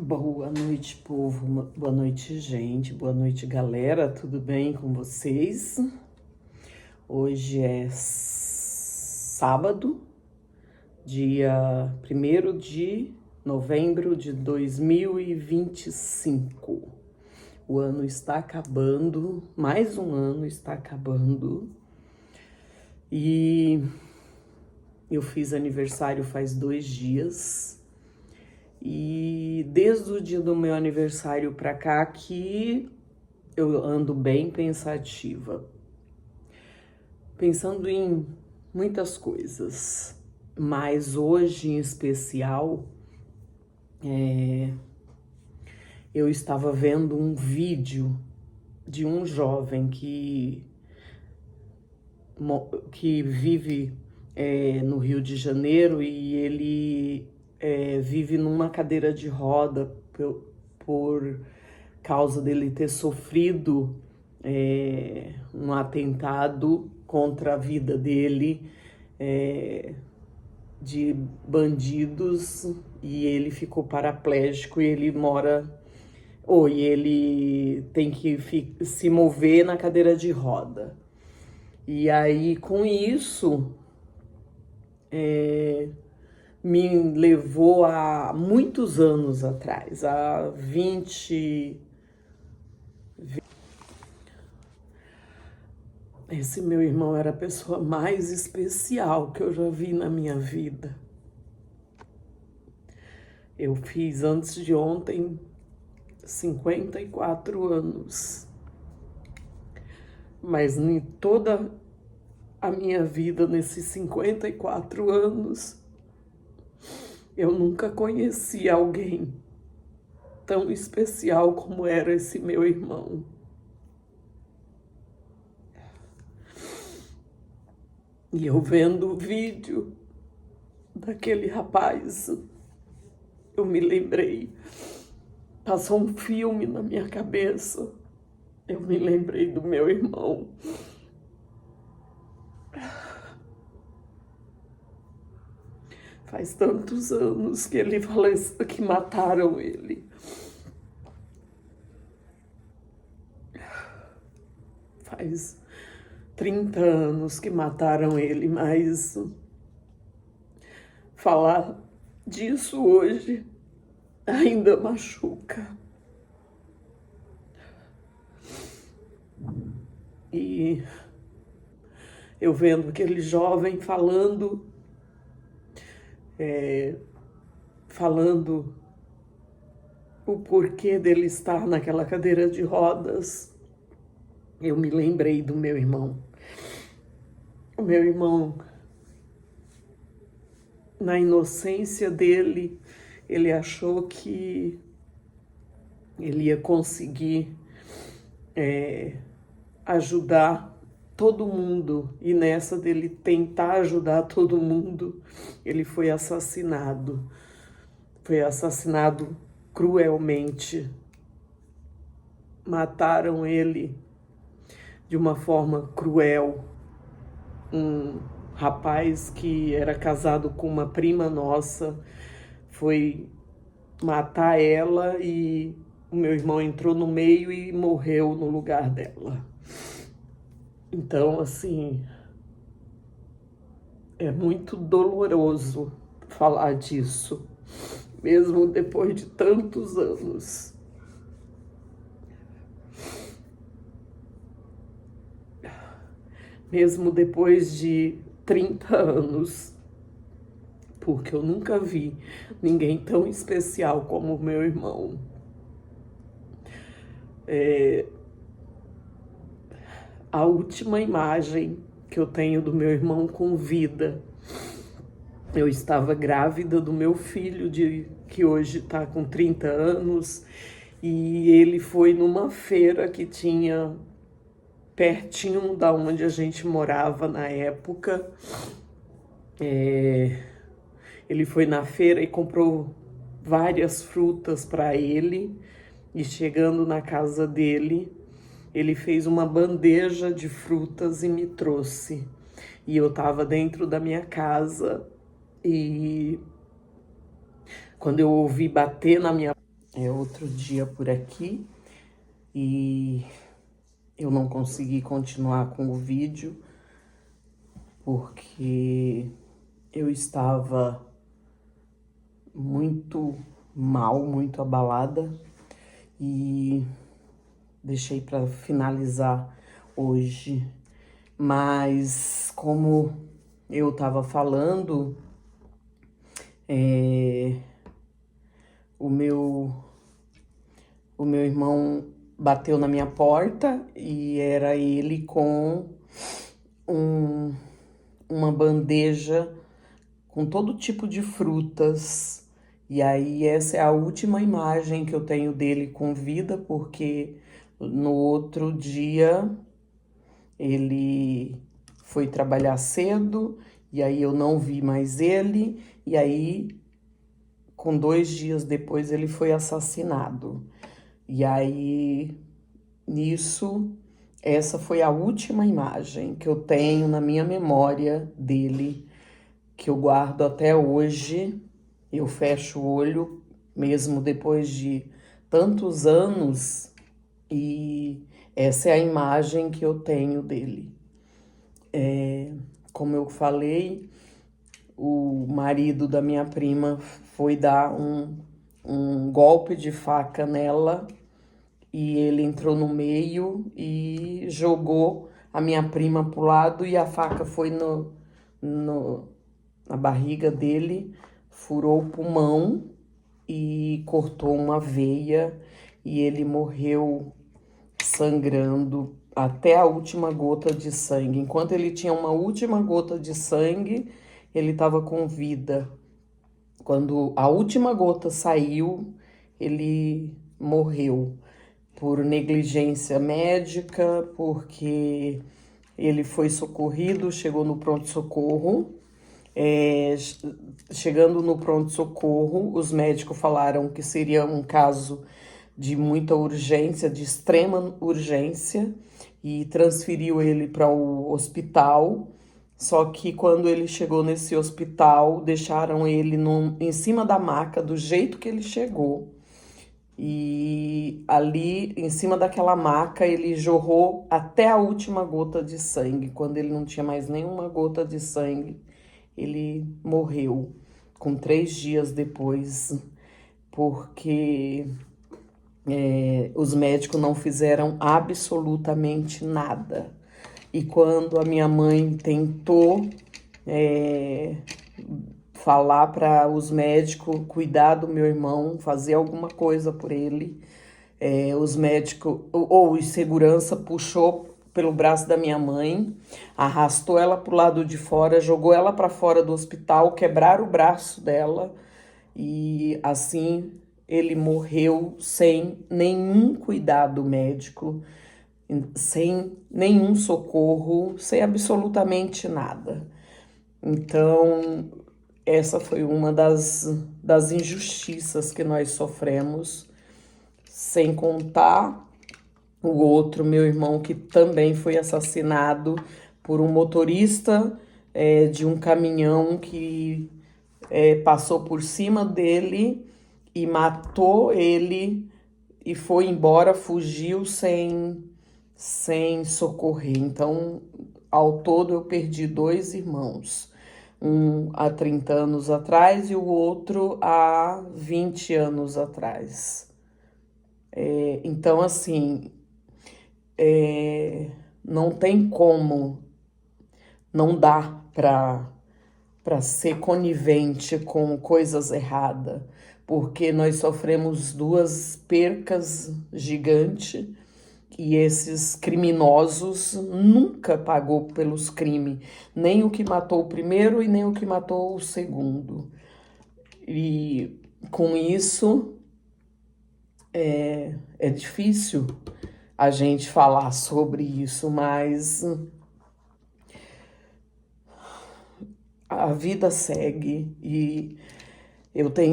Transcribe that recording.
Boa noite, povo. Boa noite, gente. Boa noite, galera. Tudo bem com vocês? Hoje é sábado, dia 1º de novembro de 2025. O ano está acabando, mais um ano está acabando. E eu fiz aniversário faz 2 dias. E desde o dia do meu aniversário pra cá que eu ando bem pensativa, pensando em muitas coisas, mas hoje em especial eu estava vendo um vídeo de um jovem que vive no Rio de Janeiro e ele vive numa cadeira de roda por causa dele ter sofrido um atentado contra a vida dele de bandidos, e ele ficou paraplégico e ele e ele tem que se mover na cadeira de roda. E aí, com isso, me levou a muitos anos atrás, a 20... Esse meu irmão era a pessoa mais especial que eu já vi na minha vida. Eu fiz antes de ontem 54 anos. Mas em toda a minha vida, nesses 54 anos, eu nunca conheci alguém tão especial como era esse meu irmão. E eu vendo o vídeo daquele rapaz, eu me lembrei, passou um filme na minha cabeça, eu me lembrei do meu irmão. Faz tantos anos que ele faleceu, que mataram ele. Faz 30 anos que mataram ele, mas falar disso hoje ainda machuca. E eu vendo aquele jovem falando o porquê dele estar naquela cadeira de rodas, eu me lembrei do meu irmão. O meu irmão, na inocência dele, ele achou que ele ia conseguir ajudar todo mundo, e nessa dele tentar ajudar todo mundo, ele foi assassinado. Foi assassinado cruelmente. Mataram ele de uma forma cruel. Um rapaz que era casado com uma prima nossa foi matar ela e o meu irmão entrou no meio e morreu no lugar dela. Então, assim, é muito doloroso falar disso, mesmo depois de tantos anos. Mesmo depois de 30 anos, porque eu nunca vi ninguém tão especial como o meu irmão. A última imagem que eu tenho do meu irmão com vida, eu estava grávida do meu filho, que hoje está com 30 anos, e ele foi numa feira que tinha pertinho da onde a gente morava na época. Ele foi na feira e comprou várias frutas para ele, e chegando na casa dele, ele fez uma bandeja de frutas e me trouxe. E eu estava dentro da minha casa e quando eu ouvi bater na minha... É outro dia por aqui e eu não consegui continuar com o vídeo porque eu estava muito mal, muito abalada e deixei para finalizar hoje. Mas como eu estava falando, o meu irmão bateu na minha porta e era ele com uma bandeja com todo tipo de frutas. E aí essa é a última imagem que eu tenho dele com vida, porque no outro dia ele foi trabalhar cedo e aí eu não vi mais ele, e aí com 2 dias depois ele foi assassinado. E aí nisso, essa foi a última imagem que eu tenho na minha memória dele, que eu guardo até hoje. Eu fecho o olho, mesmo depois de tantos anos, e essa é a imagem que eu tenho dele. Como eu falei, o marido da minha prima foi dar um golpe de faca nela e ele entrou no meio e jogou a minha prima pro lado e a faca foi na barriga dele, furou o pulmão e cortou uma veia e ele morreu sangrando até a última gota de sangue. Enquanto ele tinha uma última gota de sangue, ele estava com vida. Quando a última gota saiu, ele morreu por negligência médica, porque ele foi socorrido, chegou no pronto-socorro. Chegando no pronto-socorro, os médicos falaram que seria um caso de muita urgência, de extrema urgência, e transferiu ele para o hospital. Só que quando ele chegou nesse hospital, deixaram ele em cima da maca, do jeito que ele chegou. E ali, em cima daquela maca, ele jorrou até a última gota de sangue. Quando ele não tinha mais nenhuma gota de sangue, ele morreu com 3 dias depois, porque os médicos não fizeram absolutamente nada. E quando a minha mãe tentou falar para os médicos cuidar do meu irmão, fazer alguma coisa por ele, os médicos ou o segurança puxou pelo braço da minha mãe, arrastou ela para o lado de fora, jogou ela para fora do hospital, quebraram o braço dela e assim ele morreu sem nenhum cuidado médico, sem nenhum socorro, sem absolutamente nada. Então, essa foi uma das injustiças que nós sofremos, sem contar o outro, meu irmão, que também foi assassinado por um motorista de um caminhão que passou por cima dele e matou ele e foi embora, fugiu sem socorrer. Então, ao todo, eu perdi 2 irmãos. Um há 30 anos atrás e o outro há 20 anos atrás. Então, assim, não tem como, não dá para ser conivente com coisas erradas, porque nós sofremos 2 percas gigantes e esses criminosos nunca pagou pelos crimes, nem o que matou o primeiro e nem o que matou o segundo. E com isso é difícil a gente falar sobre isso, mas a vida segue e eu tenho